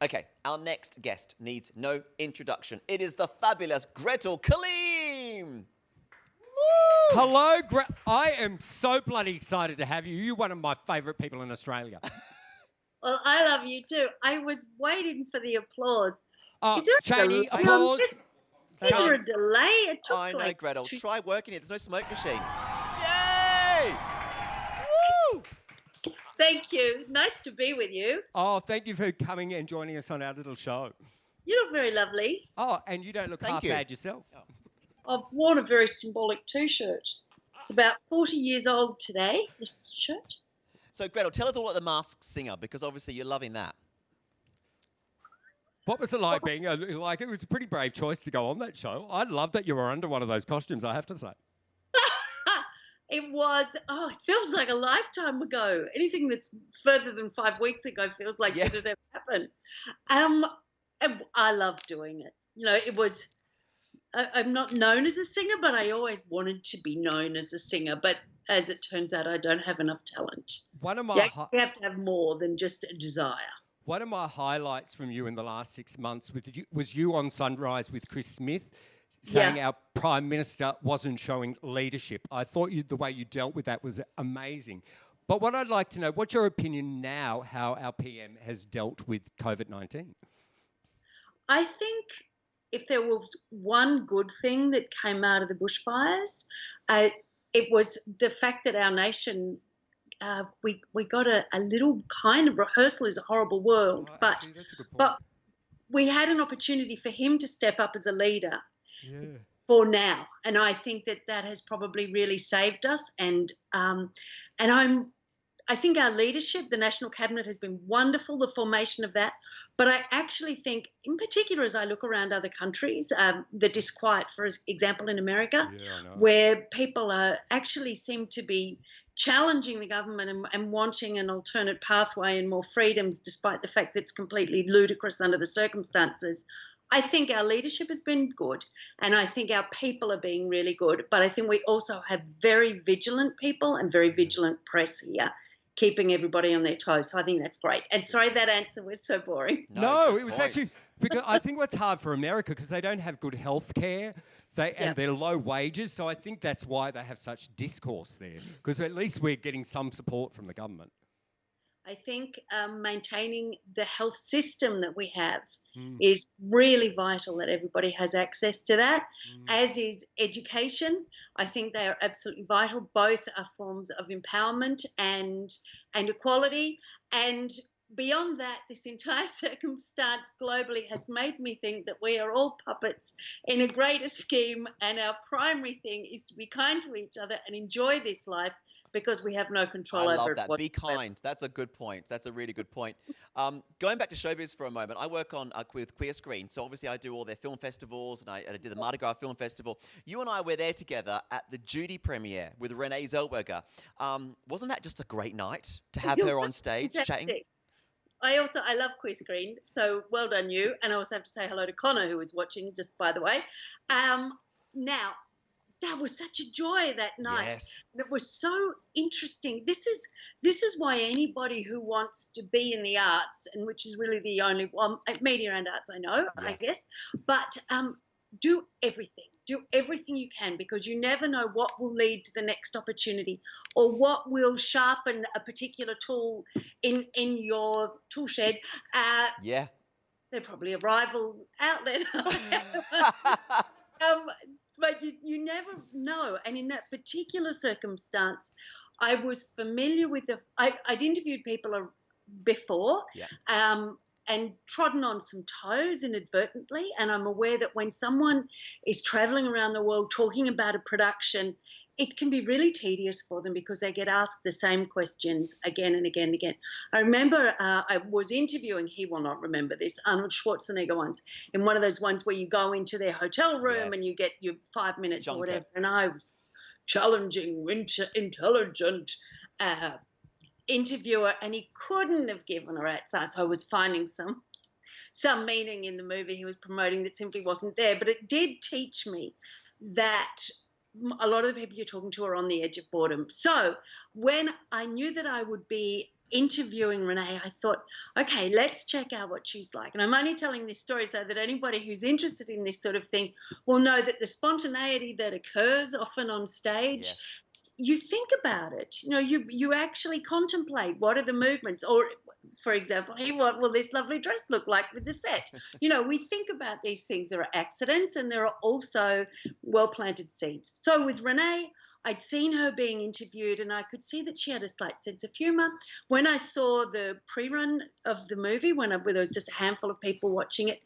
Okay, our next guest needs no introduction. It is the fabulous Gretel Killeen. Hello, I am so bloody excited to have you. You're one of my favourite people in Australia. Well, I love you too. I was waiting for the applause. Oh, Is there a Shani, delay on applause. this? Is there a delay? It took I know, like Gretel. two... Try working it. There's no smoke machine. Yay! Woo! Thank you. Nice to be with you. Oh, thank you for coming and joining us on our little show. You look very lovely. Oh, and you don't look Thank half you. bad yourself. I've worn a very symbolic T-shirt. It's about 40 years old today, this shirt. So, Gretel, tell us all about The Masked Singer, because obviously you're loving that. What was it like being, it was a pretty brave choice to go on that show. I love that you were under one of those costumes, I have to say. It was, it feels like a lifetime ago. Anything that's further than 5 weeks ago feels like did it ever happen. I love doing it. You know, it was, I'm not known as a singer, but I always wanted to be known as a singer. But as it turns out, I don't have enough talent. One of my you have to have more than just a desire. One of my highlights from you in the last 6 months was you on Sunrise with Chris Smith saying our Prime Minister wasn't showing leadership. I thought the way you dealt with that was amazing. But what I'd like to know, what's your opinion now how our PM has dealt with COVID-19? I think if there was one good thing that came out of the bushfires, it was the fact that our nation, we got a little kind of rehearsal is a horrible word, but we had an opportunity for him to step up as a leader for now, and I think that has probably really saved us. And I think our leadership, the National Cabinet, has been wonderful, the formation of that. But I actually think, in particular, as I look around other countries, the disquiet, for example, in America, where people actually seem to be challenging the government and wanting an alternate pathway and more freedoms, despite the fact that it's completely ludicrous under the circumstances. I think our leadership has been good, and I think our people are being really good. But I think we also have very vigilant people and very vigilant press here, keeping everybody on their toes. So I think that's great. And sorry, that answer was so boring. No, it was actually, because I think what's hard for America, because they don't have good health care and they're low wages. So I think that's why they have such discourse there, because at least we're getting some support from the government. I think maintaining the health system that we have is really vital, that everybody has access to that, as is education. I think they are absolutely vital. Both are forms of empowerment and equality. And beyond that, this entire circumstance globally has made me think that we are all puppets in a greater scheme, and our primary thing is to be kind to each other and enjoy this life, because we have no control over it. I love that. Be kind. That's a good point. That's a really good point. Going back to showbiz for a moment, I work with Queer Screen, so obviously I do all their film festivals, and I did the Mardi Gras Film Festival. You and I were there together at the Judy premiere with Renee Zellweger. Wasn't that just a great night to have her on stage chatting? I love Queer Screen, so well done you. And I also have to say hello to Connor, who was watching, just by the way. Now, that was such a joy that night. Yes. It was so interesting. This is why anybody who wants to be in the arts, and which is really the only media and arts I know, I guess, but do everything. Do everything you can, because you never know what will lead to the next opportunity, or what will sharpen a particular tool in your tool shed. They're probably a rival outlet. But you never know. And in that particular circumstance, I was familiar with I'd interviewed people before and trodden on some toes inadvertently. And I'm aware that when someone is traveling around the world talking about a production, it can be really tedious for them, because they get asked the same questions again and again and again. I remember I was interviewing, he will not remember this, Arnold Schwarzenegger once, in one of those ones where you go into their hotel room and you get your 5 minutes or whatever. And I was challenging, intelligent interviewer, and he couldn't have given a rat's ass. I was finding some meaning in the movie he was promoting that simply wasn't there. But it did teach me that a lot of the people you're talking to are on the edge of boredom. So when I knew that I would be interviewing Renee, I thought, okay, let's check out what she's like. And I'm only telling this story so that anybody who's interested in this sort of thing will know that the spontaneity that occurs often on stage, Yes. you think about it. You know, you actually contemplate what are the movements, or for example, hey, what will this lovely dress look like with the set? You know, we think about these things. There are accidents and there are also well-planted seeds. So with Renee, I'd seen her being interviewed and I could see that she had a slight sense of humour. When I saw the pre-run of the movie, when there was just a handful of people watching it,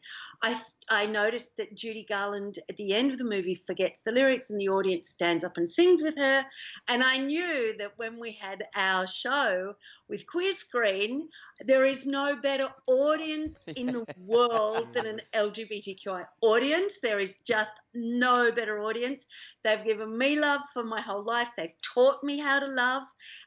I noticed that Judy Garland at the end of the movie forgets the lyrics and the audience stands up and sings with her. And I knew that when we had our show with Queer Screen, there is no better audience in the world than an LGBTQI audience. There is just no better audience. They've given me love for my whole life. They've taught me how to love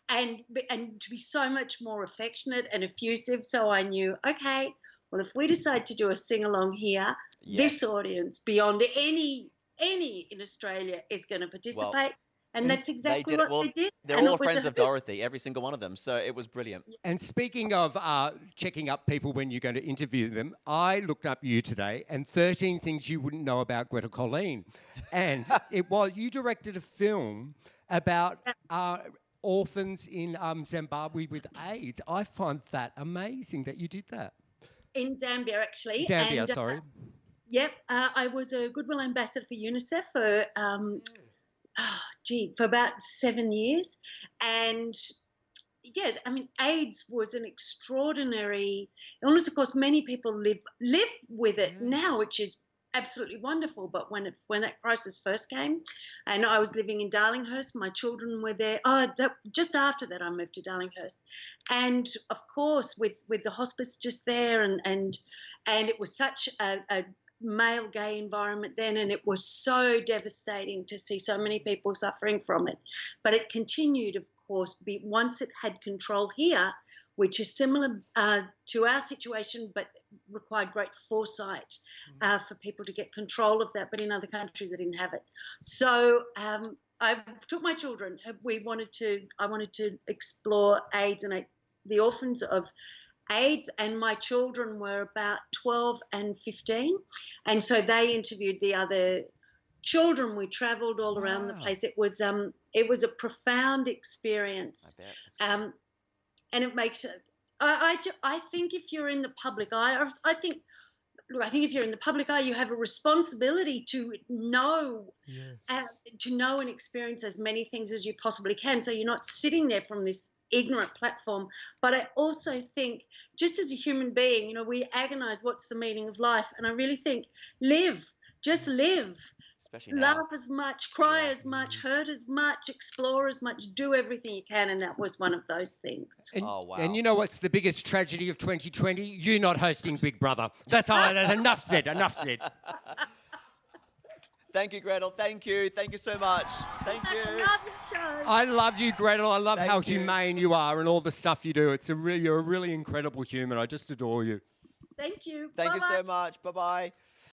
and to be so much more affectionate and effusive. So I knew, okay, well, if we decide to do a sing-along here, this audience, beyond any in Australia, is going to participate. Well, and that's exactly what they did. They're all friends of Dorothy, every single one of them. So it was brilliant. And speaking of checking up people when you're going to interview them, I looked up you today and 13 things you wouldn't know about Gretel Killeen. And you directed a film about orphans in Zimbabwe with AIDS. I find that amazing that you did that. In Zambia, actually. Zambia, sorry. Yep. I was a Goodwill Ambassador for UNICEF for for about 7 years. And yeah, I mean, AIDS was an extraordinary illness. Of course, many people live with it now, which is absolutely wonderful. But when that crisis first came, and I was living in Darlinghurst, my children were there. Just after that, I moved to Darlinghurst, and of course, with the hospice just there, and it was such a male gay environment then, and it was so devastating to see so many people suffering from it. But it continued, of course, once it had control here, which is similar to our situation, but required great foresight for people to get control of that. But in other countries, they didn't have it. So I took my children. I wanted to explore AIDS and the orphans of AIDS, and my children were about 12 and 15, and so they interviewed the other children. We travelled all around the place. It was a profound experience, and it makes it. I think if you're in the public eye, I think if you're in the public eye, you have a responsibility to know and experience as many things as you possibly can. So you're not sitting there from this ignorant platform. But I also think, just as a human being, we agonize, what's the meaning of life? And I really think just live. Especially now. Laugh as much, cry as much, hurt as much, explore as much, do everything you can. And that was one of those things. And, oh, wow. And you know what's the biggest tragedy of 2020? You not hosting Big Brother. That's all. That's enough said. Enough said. Thank you, Gretel. Thank you. Thank you so much. Thank you. I love your show. I love you, Gretel. I love Thank how you. humane you are and all the stuff you do. You're a really incredible human. I just adore you. Thank you. Thank Bye-bye. you so much. Bye-bye.